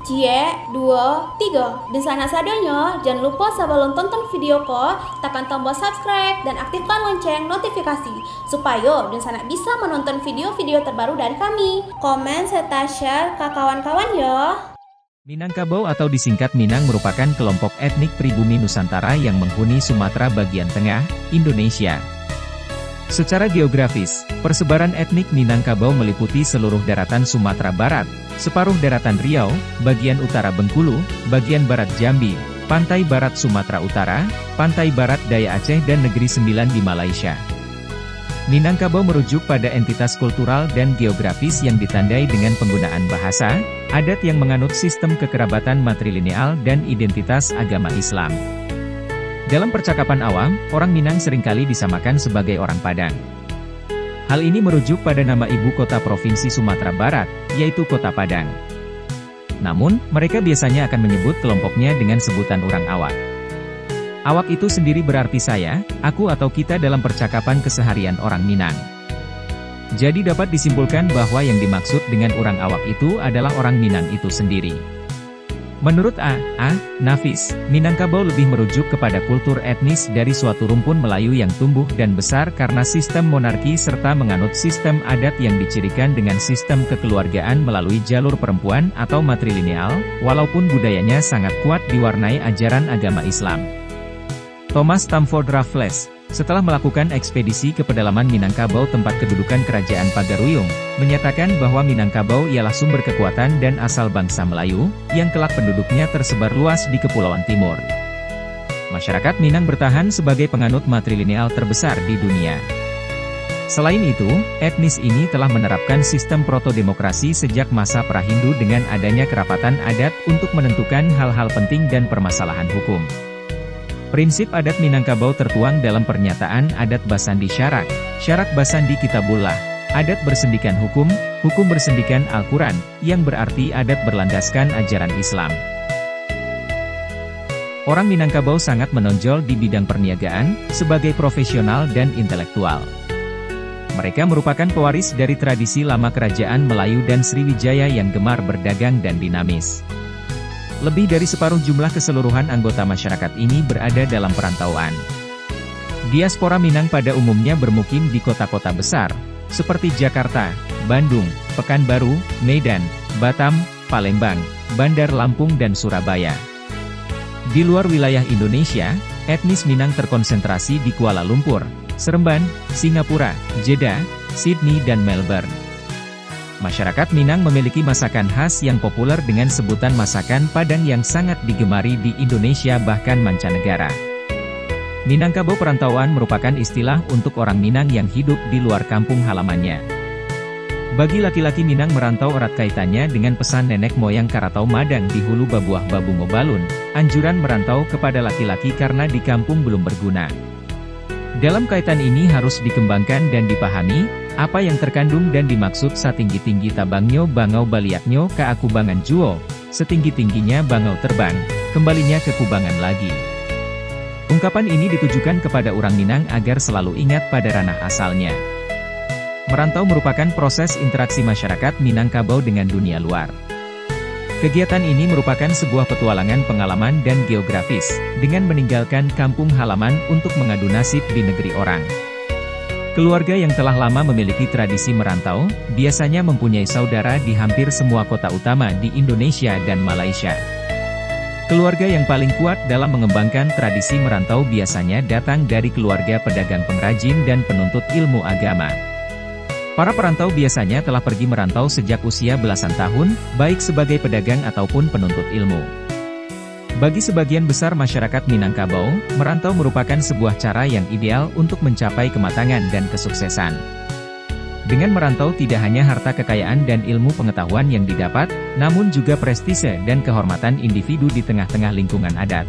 Cie, dua, tiga. Dan sana sadanya, jangan lupa sebelum tonton video ko, tekan tombol subscribe dan aktifkan lonceng notifikasi supaya dan sana bisa menonton video-video terbaru dari kami. Komen serta share ke kawan-kawan ya. Minangkabau atau disingkat Minang merupakan kelompok etnik pribumi Nusantara yang menghuni Sumatera bagian tengah, Indonesia. Secara geografis, persebaran etnik Minangkabau meliputi seluruh daratan Sumatera Barat, separuh daratan Riau, bagian utara Bengkulu, bagian barat Jambi, pantai barat Sumatera Utara, pantai barat Daya Aceh dan Negeri Sembilan di Malaysia. Minangkabau merujuk pada entitas kultural dan geografis yang ditandai dengan penggunaan bahasa, adat yang menganut sistem kekerabatan matrilineal dan identitas agama Islam. Dalam percakapan awam, orang Minang seringkali disamakan sebagai orang Padang. Hal ini merujuk pada nama ibu kota provinsi Sumatera Barat, yaitu Kota Padang. Namun, mereka biasanya akan menyebut kelompoknya dengan sebutan orang awak. Awak itu sendiri berarti saya, aku atau kita dalam percakapan keseharian orang Minang. Jadi dapat disimpulkan bahwa yang dimaksud dengan orang awak itu adalah orang Minang itu sendiri. Menurut Nafis, Minangkabau lebih merujuk kepada kultur etnis dari suatu rumpun Melayu yang tumbuh dan besar karena sistem monarki serta menganut sistem adat yang dicirikan dengan sistem kekeluargaan melalui jalur perempuan atau matrilineal, walaupun budayanya sangat kuat diwarnai ajaran agama Islam. Thomas Stamford Raffles, setelah melakukan ekspedisi ke pedalaman Minangkabau tempat kedudukan kerajaan Pagaruyung, menyatakan bahwa Minangkabau ialah sumber kekuatan dan asal bangsa Melayu, yang kelak penduduknya tersebar luas di Kepulauan Timur. Masyarakat Minang bertahan sebagai penganut matrilineal terbesar di dunia. Selain itu, etnis ini telah menerapkan sistem protodemokrasi sejak masa pra-Hindu dengan adanya kerapatan adat untuk menentukan hal-hal penting dan permasalahan hukum. Prinsip adat Minangkabau tertuang dalam pernyataan adat Basandi Syarak Basandi Kitabullah, adat bersendikan hukum, hukum bersendikan Al-Quran, yang berarti adat berlandaskan ajaran Islam. Orang Minangkabau sangat menonjol di bidang perniagaan, sebagai profesional dan intelektual. Mereka merupakan pewaris dari tradisi lama kerajaan Melayu dan Sriwijaya yang gemar berdagang dan dinamis. Lebih dari separuh jumlah keseluruhan anggota masyarakat ini berada dalam perantauan. Diaspora Minang pada umumnya bermukim di kota-kota besar, seperti Jakarta, Bandung, Pekanbaru, Medan, Batam, Palembang, Bandar Lampung dan Surabaya. Di luar wilayah Indonesia, etnis Minang terkonsentrasi di Kuala Lumpur, Seremban, Singapura, Jeddah, Sydney dan Melbourne. Masyarakat Minang memiliki masakan khas yang populer dengan sebutan masakan Padang yang sangat digemari di Indonesia bahkan mancanegara. Minangkabau perantauan merupakan istilah untuk orang Minang yang hidup di luar kampung halamannya. Bagi laki-laki Minang merantau erat kaitannya dengan pesan nenek moyang Karatau Madang di Hulu Babuah Babu Ngobalun, anjuran merantau kepada laki-laki karena di kampung belum berguna. Dalam kaitan ini harus dikembangkan dan dipahami, apa yang terkandung dan dimaksud satinggi-tinggi tabangnyo bangau baliaknyo ke akubangan juo, setinggi-tingginya bangau terbang, kembalinya ke kubangan lagi. Ungkapan ini ditujukan kepada orang Minang agar selalu ingat pada ranah asalnya. Merantau merupakan proses interaksi masyarakat Minangkabau dengan dunia luar. Kegiatan ini merupakan sebuah petualangan pengalaman dan geografis, dengan meninggalkan kampung halaman untuk mengadu nasib di negeri orang. Keluarga yang telah lama memiliki tradisi merantau, biasanya mempunyai saudara di hampir semua kota utama di Indonesia dan Malaysia. Keluarga yang paling kuat dalam mengembangkan tradisi merantau biasanya datang dari keluarga pedagang pengrajin dan penuntut ilmu agama. Para perantau biasanya telah pergi merantau sejak usia belasan tahun, baik sebagai pedagang ataupun penuntut ilmu. Bagi sebagian besar masyarakat Minangkabau, merantau merupakan sebuah cara yang ideal untuk mencapai kematangan dan kesuksesan. Dengan merantau tidak hanya harta kekayaan dan ilmu pengetahuan yang didapat, namun juga prestise dan kehormatan individu di tengah-tengah lingkungan adat.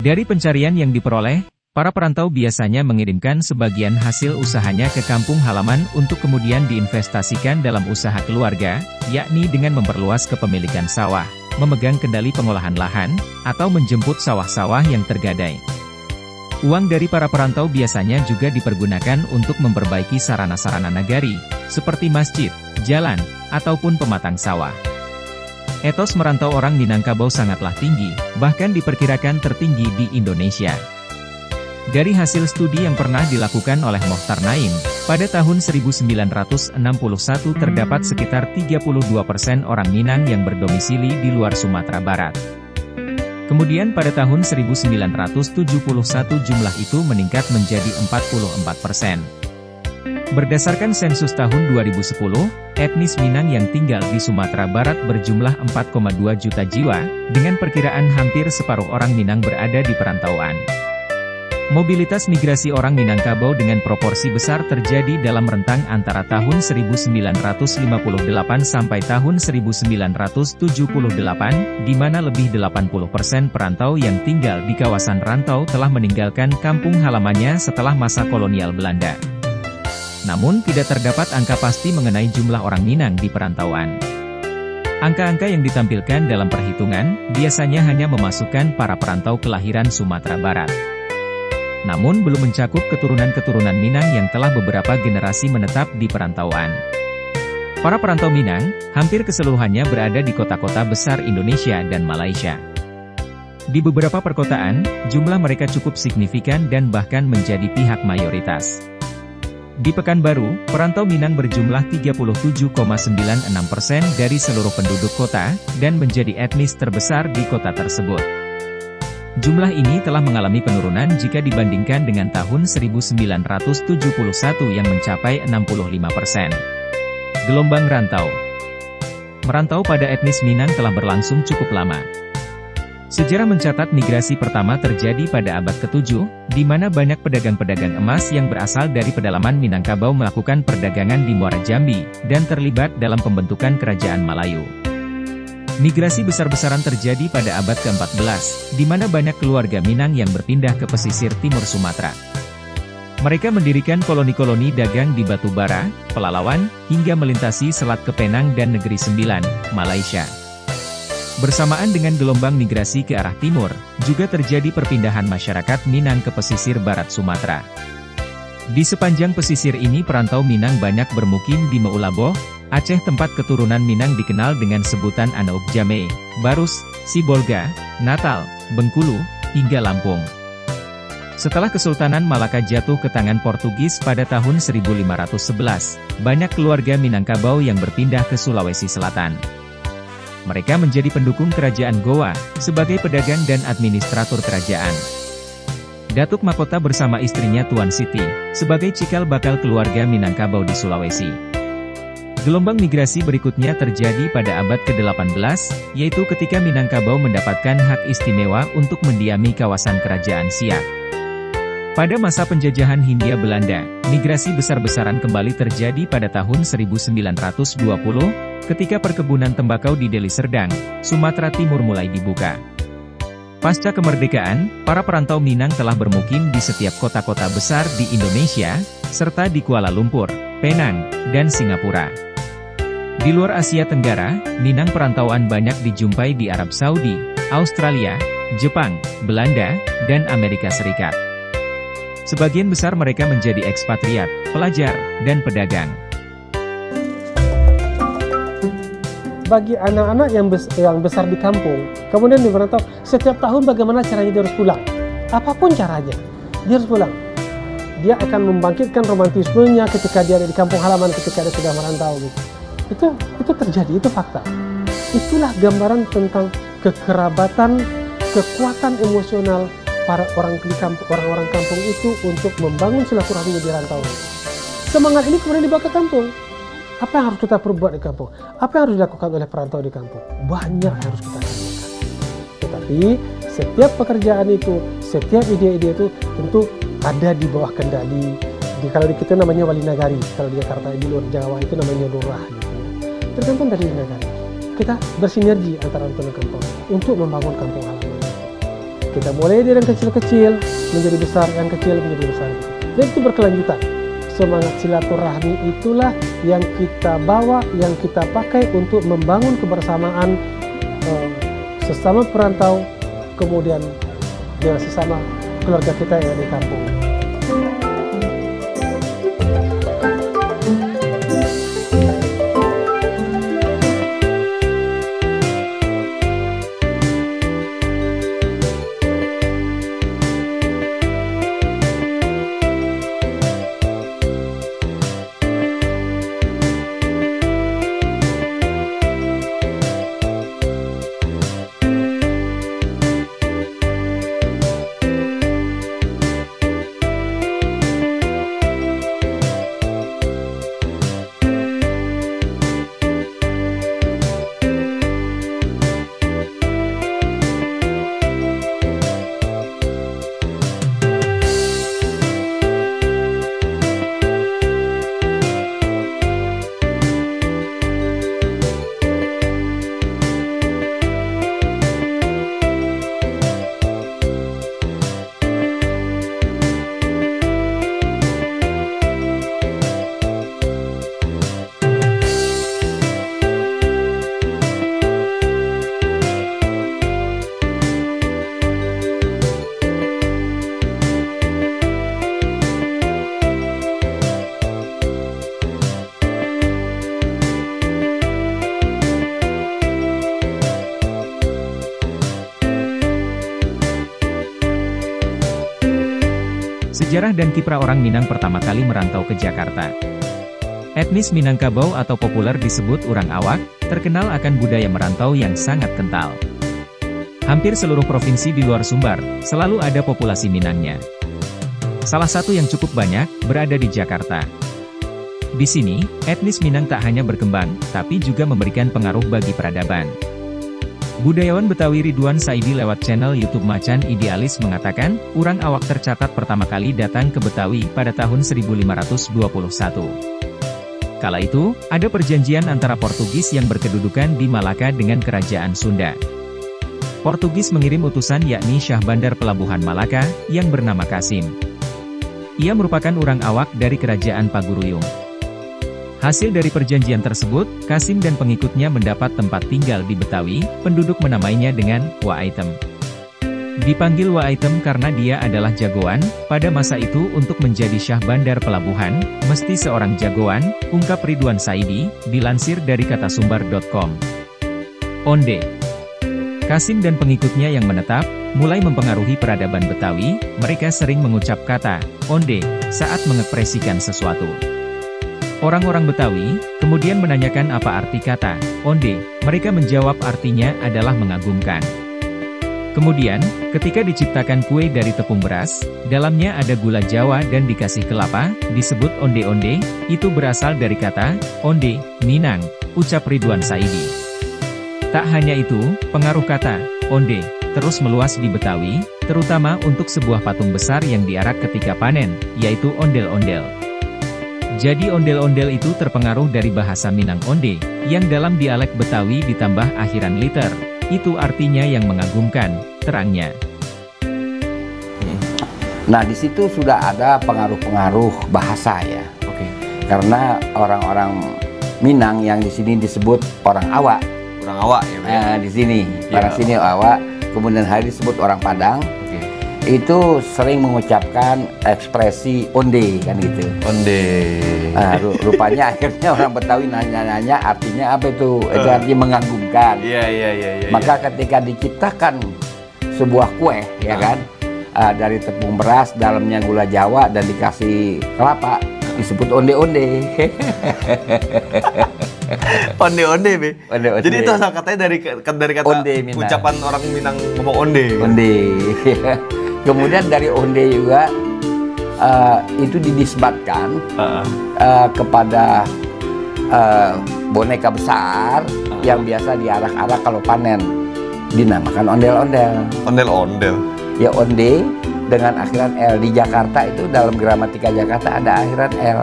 Dari pencarian yang diperoleh, para perantau biasanya mengirimkan sebagian hasil usahanya ke kampung halaman untuk kemudian diinvestasikan dalam usaha keluarga, yakni dengan memperluas kepemilikan sawah, memegang kendali pengolahan lahan, atau menjemput sawah-sawah yang tergadai. Uang dari para perantau biasanya juga dipergunakan untuk memperbaiki sarana-sarana nagari, seperti masjid, jalan, ataupun pematang sawah. Etos merantau orang Minangkabau sangatlah tinggi, bahkan diperkirakan tertinggi di Indonesia. Dari hasil studi yang pernah dilakukan oleh Mokhtar Naim, pada tahun 1961 terdapat sekitar 32% orang Minang yang berdomisili di luar Sumatera Barat. Kemudian pada tahun 1971 jumlah itu meningkat menjadi 44%. Berdasarkan sensus tahun 2010, etnis Minang yang tinggal di Sumatera Barat berjumlah 4,2 juta jiwa, dengan perkiraan hampir separuh orang Minang berada di perantauan. Mobilitas migrasi orang Minangkabau dengan proporsi besar terjadi dalam rentang antara tahun 1958 sampai tahun 1978, di mana lebih 80% perantau yang tinggal di kawasan rantau telah meninggalkan kampung halamannya setelah masa kolonial Belanda. Namun tidak terdapat angka pasti mengenai jumlah orang Minang di perantauan. Angka-angka yang ditampilkan dalam perhitungan, biasanya hanya memasukkan para perantau kelahiran Sumatera Barat. Namun belum mencakup keturunan-keturunan Minang yang telah beberapa generasi menetap di perantauan. Para perantau Minang, hampir keseluruhannya berada di kota-kota besar Indonesia dan Malaysia. Di beberapa perkotaan, jumlah mereka cukup signifikan dan bahkan menjadi pihak mayoritas. Di Pekanbaru, perantau Minang berjumlah 37,96% dari seluruh penduduk kota, dan menjadi etnis terbesar di kota tersebut. Jumlah ini telah mengalami penurunan jika dibandingkan dengan tahun 1971 yang mencapai 65%. Gelombang rantau. Merantau pada etnis Minang telah berlangsung cukup lama. Sejarah mencatat migrasi pertama terjadi pada abad ke-7, di mana banyak pedagang-pedagang emas yang berasal dari pedalaman Minangkabau melakukan perdagangan di Muara Jambi, dan terlibat dalam pembentukan kerajaan Malayu. Migrasi besar-besaran terjadi pada abad ke-14, di mana banyak keluarga Minang yang berpindah ke pesisir timur Sumatera. Mereka mendirikan koloni-koloni dagang di Batubara, Pelalawan, hingga melintasi selat ke Penang dan Negeri Sembilan, Malaysia. Bersamaan dengan gelombang migrasi ke arah timur, juga terjadi perpindahan masyarakat Minang ke pesisir barat Sumatera. Di sepanjang pesisir ini perantau Minang banyak bermukim di Meulaboh, Aceh, tempat keturunan Minang dikenal dengan sebutan Anauk Jame, Barus, Sibolga, Natal, Bengkulu, hingga Lampung. Setelah Kesultanan Malaka jatuh ke tangan Portugis pada tahun 1511, banyak keluarga Minangkabau yang berpindah ke Sulawesi Selatan. Mereka menjadi pendukung kerajaan Goa, sebagai pedagang dan administrator kerajaan. Datuk Mahkota bersama istrinya Tuan Siti, sebagai cikal bakal keluarga Minangkabau di Sulawesi. Gelombang migrasi berikutnya terjadi pada abad ke-18, yaitu ketika Minangkabau mendapatkan hak istimewa untuk mendiami kawasan kerajaan Siak. Pada masa penjajahan Hindia Belanda, migrasi besar-besaran kembali terjadi pada tahun 1920, ketika perkebunan tembakau di Deli Serdang, Sumatera Timur mulai dibuka. Pasca kemerdekaan, para perantau Minang telah bermukim di setiap kota-kota besar di Indonesia, serta di Kuala Lumpur, Penang, dan Singapura. Di luar Asia Tenggara, Minang perantauan banyak dijumpai di Arab Saudi, Australia, Jepang, Belanda, dan Amerika Serikat. Sebagian besar mereka menjadi ekspatriat, pelajar, dan pedagang. Bagi anak-anak yang besar di kampung, kemudian di merantau, setiap tahun bagaimana caranya dia harus pulang. Apapun caranya, dia harus pulang. Dia akan membangkitkan romantismenya ketika dia ada di kampung halaman, ketika dia sudah merantau. Itu terjadi, itu fakta. Itulah gambaran tentang kekerabatan, kekuatan emosional para orang-orang kampung itu untuk membangun silaturahmi di rantau. Semangat ini kemudian dibawa ke kampung. Apa yang harus kita perbuat di kampung? Apa yang harus dilakukan oleh perantau di kampung? Banyak yang harus kita lakukan. Tetapi setiap pekerjaan itu, setiap ide-ide itu tentu ada di bawah kendali. Kalau di kita namanya wali nagari, kalau di Jakarta, di luar Jawa itu namanya lurah. Gitu. Tergantung dari nagari. Kita bersinergi antara orang kampung untuk membangun kampung halaman. Kita mulai dari yang kecil-kecil menjadi besar, yang kecil menjadi besar. Dan itu berkelanjutan. Semangat silaturahmi itulah yang kita bawa, yang kita pakai untuk membangun kebersamaan sesama perantau, kemudian dengan sesama keluarga kita yang ada di kampung. Sejarah dan kiprah orang Minang pertama kali merantau ke Jakarta. Etnis Minangkabau atau populer disebut Urang Awak, terkenal akan budaya merantau yang sangat kental. Hampir seluruh provinsi di luar Sumbar, selalu ada populasi Minangnya. Salah satu yang cukup banyak, berada di Jakarta. Di sini, etnis Minang tak hanya berkembang, tapi juga memberikan pengaruh bagi peradaban. Budayawan Betawi Ridwan Saidi lewat channel YouTube Macan Idealis mengatakan, Urang Awak tercatat pertama kali datang ke Betawi pada tahun 1521. Kala itu, ada perjanjian antara Portugis yang berkedudukan di Malaka dengan Kerajaan Sunda. Portugis mengirim utusan yakni Syah Bandar Pelabuhan Malaka, yang bernama Kasim. Ia merupakan Urang Awak dari Kerajaan Paguruyung. Hasil dari perjanjian tersebut, Kasim dan pengikutnya mendapat tempat tinggal di Betawi, penduduk menamainya dengan Waaitem. Dipanggil Waaitem karena dia adalah jagoan, pada masa itu untuk menjadi Syah Bandar Pelabuhan, mesti seorang jagoan, ungkap Ridwan Saidi, dilansir dari katasumbar.com. Onde. Kasim dan pengikutnya yang menetap, mulai mempengaruhi peradaban Betawi, mereka sering mengucap kata, onde, saat mengekspresikan sesuatu. Orang-orang Betawi, kemudian menanyakan apa arti kata, onde, mereka menjawab artinya adalah mengagumkan. Kemudian, ketika diciptakan kue dari tepung beras, dalamnya ada gula Jawa dan dikasih kelapa, disebut onde-onde, itu berasal dari kata, onde, Minang, ucap Ridwan Saidi. Tak hanya itu, pengaruh kata, onde, terus meluas di Betawi, terutama untuk sebuah patung besar yang diarak ketika panen, yaitu ondel-ondel. Jadi ondel-ondel itu terpengaruh dari bahasa Minang onde, yang dalam dialek Betawi ditambah akhiran liter. Itu artinya yang mengagumkan, terangnya. Nah, di situ sudah ada pengaruh-pengaruh bahasa ya. Oke. Karena orang-orang Minang yang di sini disebut orang Awak. Orang Awak ya, Pak? Nah, di sini, orang sini Awak, kemudian hari disebut orang Padang. Oke. Itu sering mengucapkan ekspresi onde kan gitu. Onde. Nah, rupanya akhirnya orang Betawi nanya-nanya artinya apa itu? Itu artinya mengagumkan. Iya. Maka ketika diciptakan sebuah kue, ya kan, dari tepung beras, dalamnya gula Jawa dan dikasih kelapa, disebut onde-onde. Onde-onde, Be. Onde-onde. Jadi itu asal katanya dari kata onde, Minang. ucapan orang Minang ngomong onde. Onde. Kemudian dari onde juga itu dinisbatkan kepada boneka besar yang biasa diarak-arak kalau panen, dinamakan ondel-ondel. Ondel-ondel. Ya, onde dengan akhiran L. Di Jakarta itu dalam gramatika Jakarta ada akhiran L.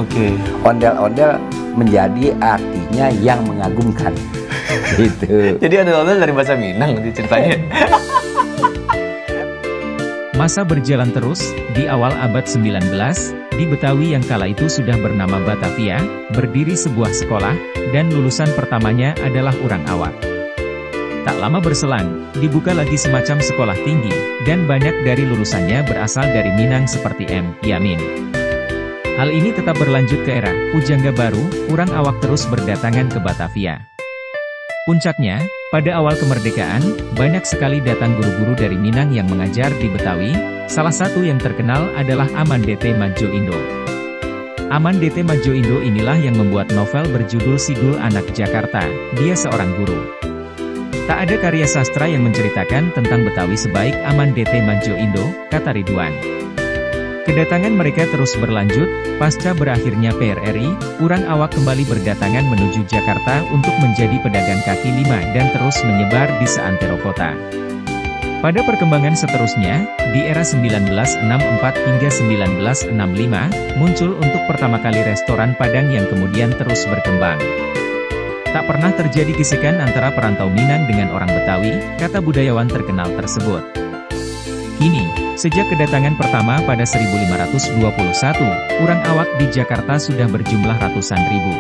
Oke. Ondel-ondel menjadi artinya yang mengagumkan. Gitu. Jadi ondel-ondel dari bahasa Minang ceritanya. Masa berjalan terus, di awal abad 19, di Betawi yang kala itu sudah bernama Batavia, berdiri sebuah sekolah, dan lulusan pertamanya adalah Urang Awak. Tak lama berselang, dibuka lagi semacam sekolah tinggi, dan banyak dari lulusannya berasal dari Minang seperti M. Yamin. Hal ini tetap berlanjut ke era Pujangga Baru, Urang Awak terus berdatangan ke Batavia. Puncaknya, pada awal kemerdekaan, banyak sekali datang guru-guru dari Minang yang mengajar di Betawi, salah satu yang terkenal adalah Aman DT Madjo Indo. Aman DT Madjo Indo inilah yang membuat novel berjudul Sidul Anak Jakarta, dia seorang guru. Tak ada karya sastra yang menceritakan tentang Betawi sebaik Aman DT Madjo Indo, kata Ridwan. Kedatangan mereka terus berlanjut, pasca berakhirnya PRRI, Urang Awak kembali berdatangan menuju Jakarta untuk menjadi pedagang kaki lima dan terus menyebar di seantero kota. Pada perkembangan seterusnya, di era 1964 hingga 1965, muncul untuk pertama kali restoran Padang yang kemudian terus berkembang. Tak pernah terjadi gesekan antara perantau Minang dengan orang Betawi, kata budayawan terkenal tersebut. Kini, sejak kedatangan pertama pada 1521, Urang Awak di Jakarta sudah berjumlah ratusan ribu.